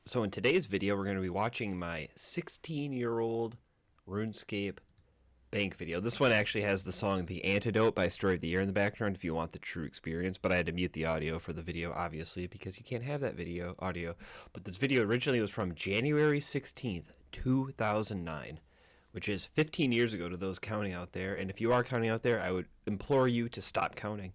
So in today's video, we're going to be watching my 16-year-old Runescape bank video. This one actually has the song The Antidote by Story of the Year in the background if you want the true experience, but I had to mute the audio for the video, obviously, because you can't have that audio. But this video originally was from January 16th, 2009, which is 15 years ago to those counting out there. And if you are counting out there, I would implore you to stop counting.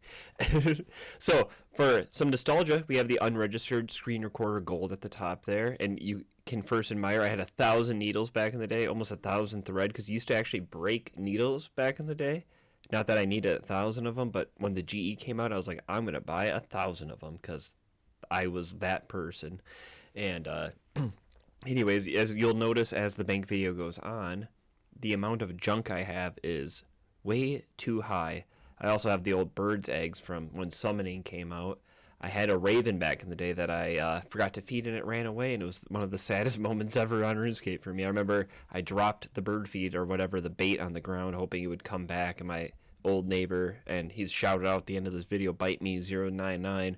So for some nostalgia, we have the unregistered screen recorder gold at the top there. And you can first admire, I had 1,000 needles back in the day, almost 1,000 thread, because you used to actually break needles back in the day. Not that I needed 1,000 of them, but when the GE came out, I was like, I'm going to buy 1,000 of them because I was that person. And anyways, as you'll notice as the bank video goes on, the amount of junk I have is way too high. I also have the old bird's eggs from when summoning came out. I had a raven back in the day that I forgot to feed and it ran away, and it was one of the saddest moments ever on RuneScape for me. I remember I dropped the bird feed or whatever, the bait on the ground, hoping it would come back, and my old neighbor, and he's shouted out at the end of this video, bite me 099.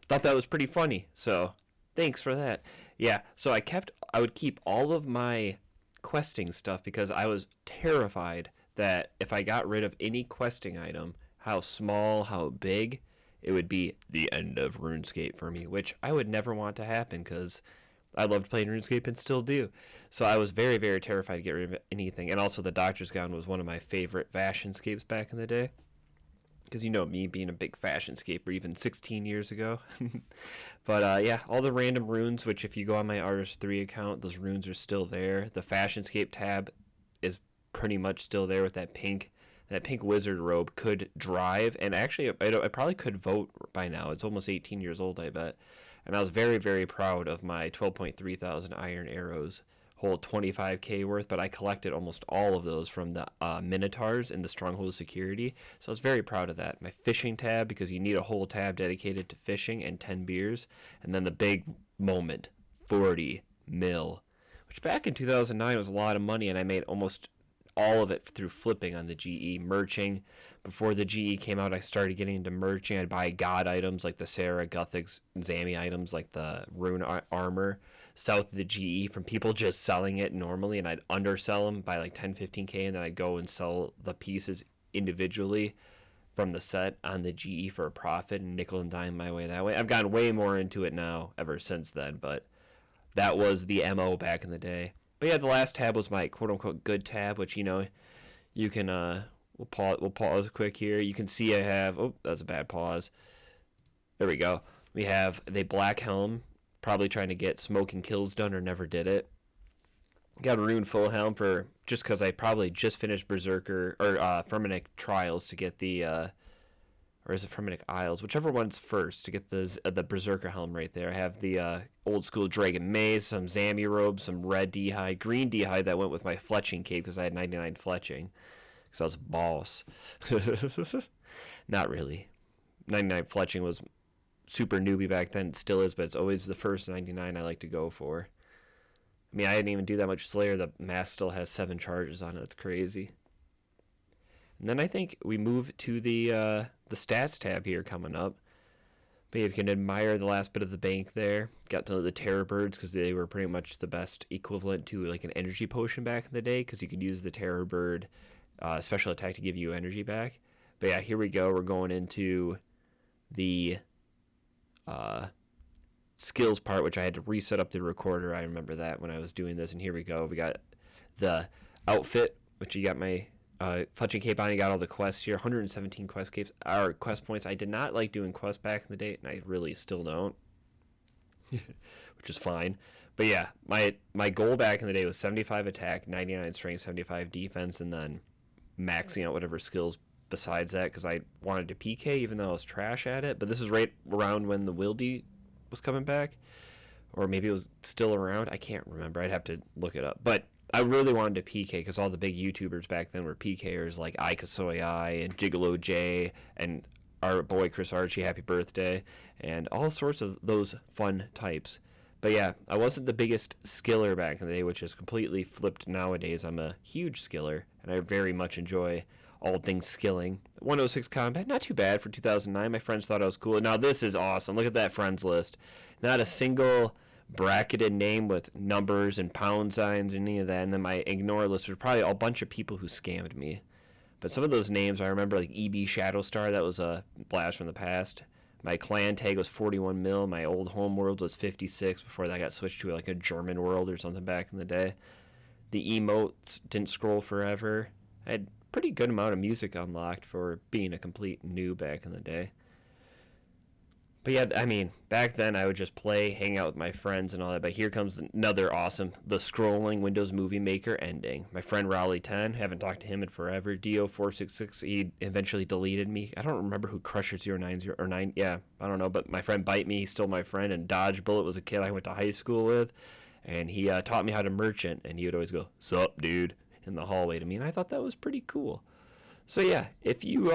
Thought that was pretty funny, so thanks for that. Yeah, so I would keep all of my questing stuff because I was terrified that if I got rid of any questing item, how small, how big, it would be the end of RuneScape for me, which I would never want to happen because I loved playing RuneScape and still do. So I was very, very terrified to get rid of anything. And also the Doctor's Gown was one of my favorite fashionscapes back in the day. Because you know me being a big fashionscaper even 16 years ago. But yeah, all the random runes, which if you go on my Artist 3 account, those runes are still there. The Fashionscape tab is pretty much still there with that pink wizard robe. Could drive, and actually I probably could vote by now. It's almost 18 years old, I bet. And I was very, very proud of my 12.3 thousand iron arrows. Whole 25k worth, but I collected almost all of those from the Minotaurs in the Stronghold security, so I was very proud of that. My fishing tab, because you need a whole tab dedicated to fishing, and 10 beers, and then the big moment, 40 mil, which back in 2009 was a lot of money, and I made almost all of it through flipping on the GE, merching. Before the GE came out, I started getting into merching. I'd buy god items like the Sarah, Guthix, Zami items like the rune armor south of the GE from people just selling it normally, and I'd undersell them by like 10, 15k, and then I'd go and sell the pieces individually from the set on the GE for a profit and nickel and dime my way that way. I've gotten way more into it now ever since then, but that was the MO back in the day. But yeah, the last tab was my quote-unquote good tab, which, you know, you can, we'll pause quick here. You can see I have, oh, that's a bad pause. There we go. We have the Black Helm, probably trying to get smoking kills done or never did it. Got a Rune Full Helm for, just because I probably just finished Berserker, or Ferminic Trials to get the, or is it Ferminic Isles? Whichever one's first to get the Berserker Helm right there. I have the old school Dragon Maze, some Zami robes, some red d'hide, green d'hide that went with my fletching cape because I had 99 fletching. Because I was a boss. Not really. 99 fletching was super newbie back then. It still is, but it's always the first 99 I like to go for. I mean, I didn't even do that much Slayer. The mask still has 7 charges on it. It's crazy. And then I think we move to the stats tab here coming up. But you can admire the last bit of the bank there. Got to the Terror Birds because they were pretty much the best equivalent to like an energy potion back in the day, because you could use the Terror Bird special attack to give you energy back. But yeah, here we go. We're going into the skills part, which I had to reset up the recorder. I remember that when I was doing this. And here we go. We got the outfit, which you got my fletching cape on. You got all the quests here. 117 quest points. I did not like doing quests back in the day, and I really still don't, which is fine. But yeah, my goal back in the day was 75 attack, 99 strength, 75 defense, and then maxing out whatever skills besides that, because I wanted to PK even though I was trash at it. But this is right around when the Wildy was coming back, or maybe it was still around. I can't remember. I'd have to look it up. But I really wanted to PK because all the big YouTubers back then were PKers like Ikasoy and Gigolo J and our boy Chris Archie, happy birthday, and all sorts of those fun types. But yeah, I wasn't the biggest skiller back in the day, which is completely flipped nowadays. I'm a huge skiller, and I very much enjoy all things skilling. 106 combat, not too bad for 2009. My friends thought I was cool. Now this is awesome. Look at that friends list. Not a single bracketed name with numbers and pound signs and any of that. And then my ignore list was probably a bunch of people who scammed me. But some of those names I remember, like EB Shadowstar, that was a blast from the past. My clan tag was 41 mil. My old home world was 56 before that got switched to like a German world or something back in the day. The emotes didn't scroll forever. I had a pretty good amount of music unlocked for being a complete noob back in the day. But yeah, I mean, back then I would just play, hang out with my friends and all that. But here comes another awesome, the scrolling Windows Movie Maker ending. My friend Raleigh10, haven't talked to him in forever. Dio466, he eventually deleted me. I don't remember who Crusher090 or 9, yeah, I don't know. But my friend Bite Me, he's still my friend. And Dodge Bullet was a kid I went to high school with. And he taught me how to merchant. And he would always go, "Sup, dude," in the hallway to me. And I thought that was pretty cool. So yeah, if you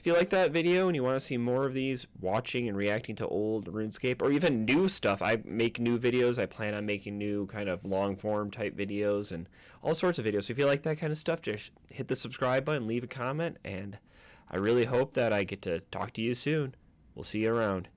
like that video and you want to see more of these watching and reacting to old RuneScape or even new stuff, I make new videos. I plan on making new kind of long form type videos and all sorts of videos. So if you like that kind of stuff, just hit the subscribe button, leave a comment, and I really hope that I get to talk to you soon. We'll see you around.